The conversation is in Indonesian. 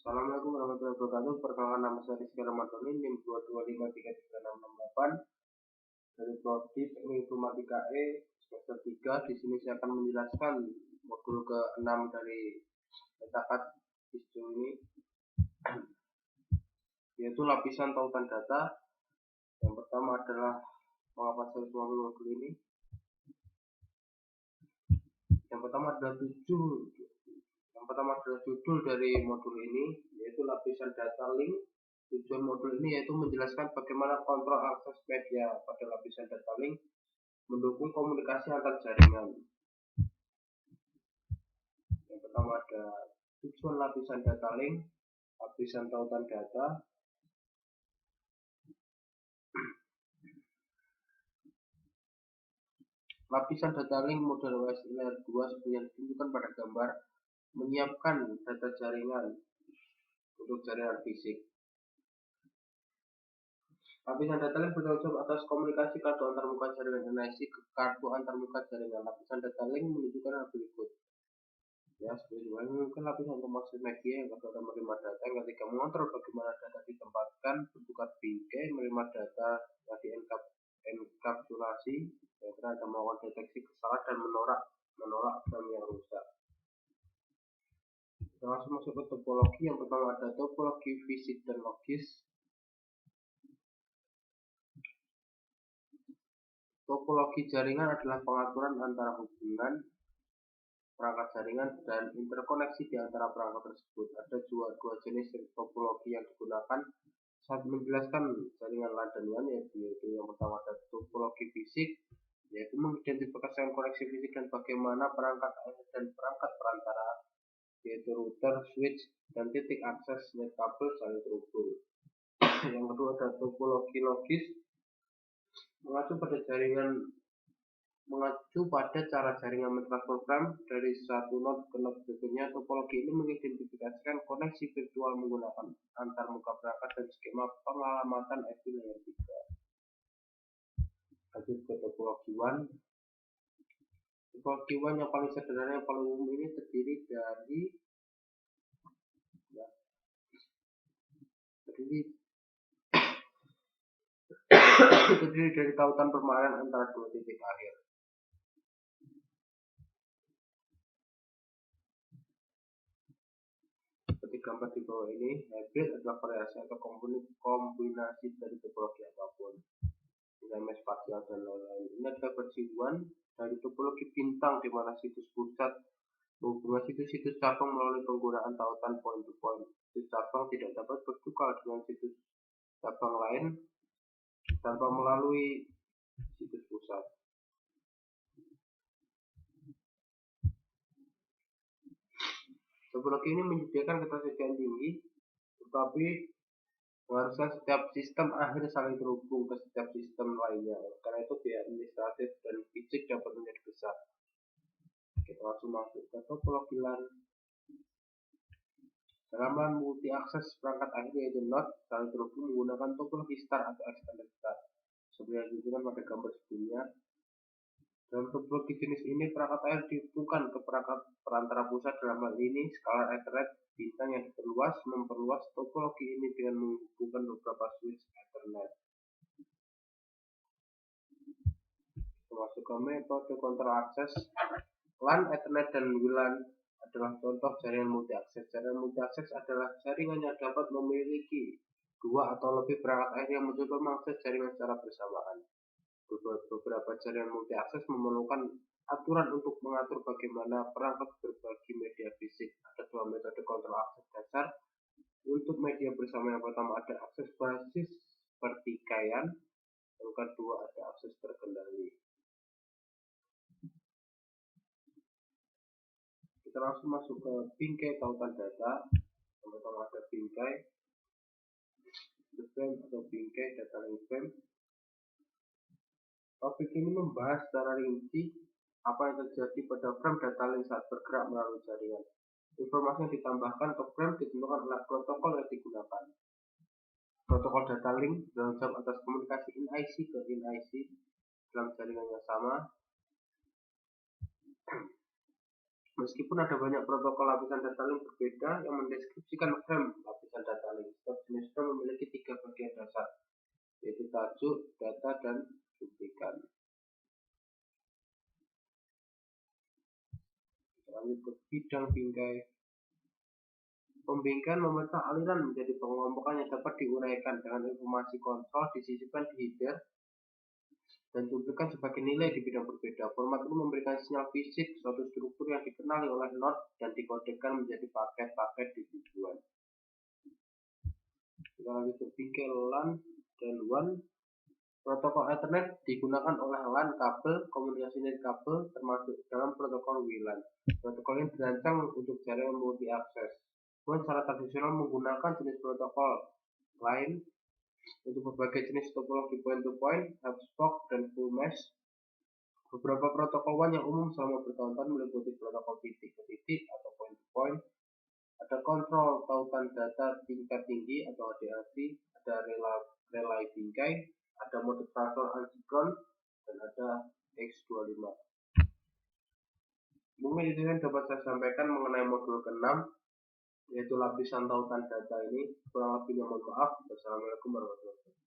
Assalamualaikum warahmatullahi wabarakatuh. Perkenalkan, nama saya Rizky Ramadhani, NIM 225333668 dari Prodi Teknik Informatika E semester 3. Di sini saya akan menjelaskan modul ke-6 dari Metacat ISO ini, yaitu lapisan tautan data. Yang pertama adalah mengapa saya mengambil modul ini. Yang pertama adalah judul dari modul ini, yaitu lapisan data link. Tujuan modul ini yaitu menjelaskan bagaimana kontrol akses media pada lapisan data link, mendukung komunikasi antar jaringan. Yang pertama ada tujuan lapisan data link, lapisan tautan data. Lapisan data link model OS Layer 2 seperti yang ditunjukkan pada gambar, menyiapkan data jaringan untuk jaringan fisik. Lapisan data link bertanggung jawab atas komunikasi kartu antarmuka jaringan NIC ke kartu antarmuka jaringan. Lapisan data link menunjukkan hal berikut. Ya, seperti mungkin lapisan untuk maksud media yang kedua menerima data, yang ketiga mengontrol bagaimana data ditempatkan, bertukar bingkai, menerima data yang dienkapsulasi, yang terakhir melakukan deteksi kesalahan dan menolak frame yang rusak. Kita langsung masuk ke topologi. Yang pertama ada topologi fisik dan logis. Topologi jaringan adalah pengaturan antara hubungan perangkat jaringan dan interkoneksi di antara perangkat tersebut. Ada dua jenis topologi yang digunakan saat menjelaskan jaringan LAN dan WAN, yaitu yang pertama ada topologi fisik, yaitu mengidentifikasikan koneksi fisik dan bagaimana perangkat dan perangkat perantara, yaitu router, switch, dan titik akses net kabel saling terhubung. Yang kedua ada topologi logis, mengacu pada cara jaringan mentransfer frame dari satu node ke node berikutnya. Topologi ini mengidentifikasikan koneksi virtual menggunakan antarmuka perangkat dan skema pengalamatan IP layer 3. Lanjut ke topologi WAN. Topologi WAN yang paling sederhana, yang paling umum ini terdiri dari tautan permanen antara dua titik akhir. Seperti gambar di bawah ini, hybrid adalah variasi atau kombinasi dari topologi apapun, misalnya spasial dan lain-lain. Ini adalah versi 1 dari topologi bintang, di mana situs pusat menghubungi situs-situs cabang melalui penggunaan tautan point to point. Situs cabang tidak dapat bertukar dengan situs cabang lain tanpa melalui situs pusat. Topologi ini menyediakan ketersediaan tinggi, tetapi harusnya setiap sistem akhir saling terhubung ke setiap sistem lainnya. Karena itu biaya administratif dan fisik dapat menjadi besar. Kita langsung masuk ke topologi LAN. Dalam LAN multi akses perangkat akhir, yaitu node, saling terhubung menggunakan topologi star atau extended star, seperti yang ditunjukkan pada gambar sebelumnya. Dalam topologi jenis ini, perangkat akhir dihubungkan ke perangkat perantara pusat, dalam hal ini skala Ethernet bintang yang memperluas topologi ini dengan menghubungkan beberapa switch Ethernet. Masuk ke metode kontrol akses. LAN, Ethernet, dan WLAN adalah contoh jaringan multi akses. Jaringan multi akses adalah jaringan yang dapat memiliki dua atau lebih perangkat akhir yang mencoba mengakses jaringan secara bersamaan. Beberapa jaringan multi akses memerlukan aturan untuk mengatur bagaimana perangkat berbagi media fisik. Ada dua metode kontrol akses dasar untuk media bersama. Yang pertama ada akses basis pertikaian, yang kedua ada akses terkendali. Kita langsung masuk ke bingkai tautan data. Yang pertama ada bingkai frame atau bingkai data link frame. Topik ini membahas secara rinci apa yang terjadi pada frame data link saat bergerak melalui jaringan. Informasi yang ditambahkan ke frame ditentukan oleh protokol yang digunakan. Protokol data link bertanggung jawab atas komunikasi NIC ke NIC dalam jaringan yang sama. Meskipun ada banyak protokol lapisan data link berbeda yang mendeskripsikan frame lapisan data link, setiap jenis frame memiliki 3 bagian dasar, yaitu tajuk, data, dan cuplikan. Lanjut ke bidang bingkai. Pembingkaian memecah aliran menjadi pengelompokan yang dapat diuraikan dengan informasi kontrol disisipkan di header dan cuplikan sebagai nilai di bidang berbeda. Format ini memberikan sinyal fisik suatu struktur yang dikenali oleh node dan dikodekan menjadi paket-paket di tujuan. Kita lanjut ke bingkai LAN dan WAN. Protokol Ethernet digunakan oleh LAN kabel, komunikasi nirkabel, termasuk dalam protokol WLAN. Protokol ini dirancang untuk jaringan multi akses. WAN secara tradisional menggunakan jenis protokol lain untuk berbagai jenis topologi point-to-point, hub-spoke, dan full mesh. Beberapa protokol WAN yang umum selama bertahun-tahun meliputi protokol titik-ke-titik atau point-to-point, ada kontrol tautan data tingkat tinggi atau ADAC, ada relay bingkai, ada mode transfer asinkron, dan ada X25. Mungkin itu yang dapat saya sampaikan mengenai modul ke-6, yaitu lapisan tautan data ini. Kurang lebihnya mohon maaf. Wassalamualaikum warahmatullahi wabarakatuh.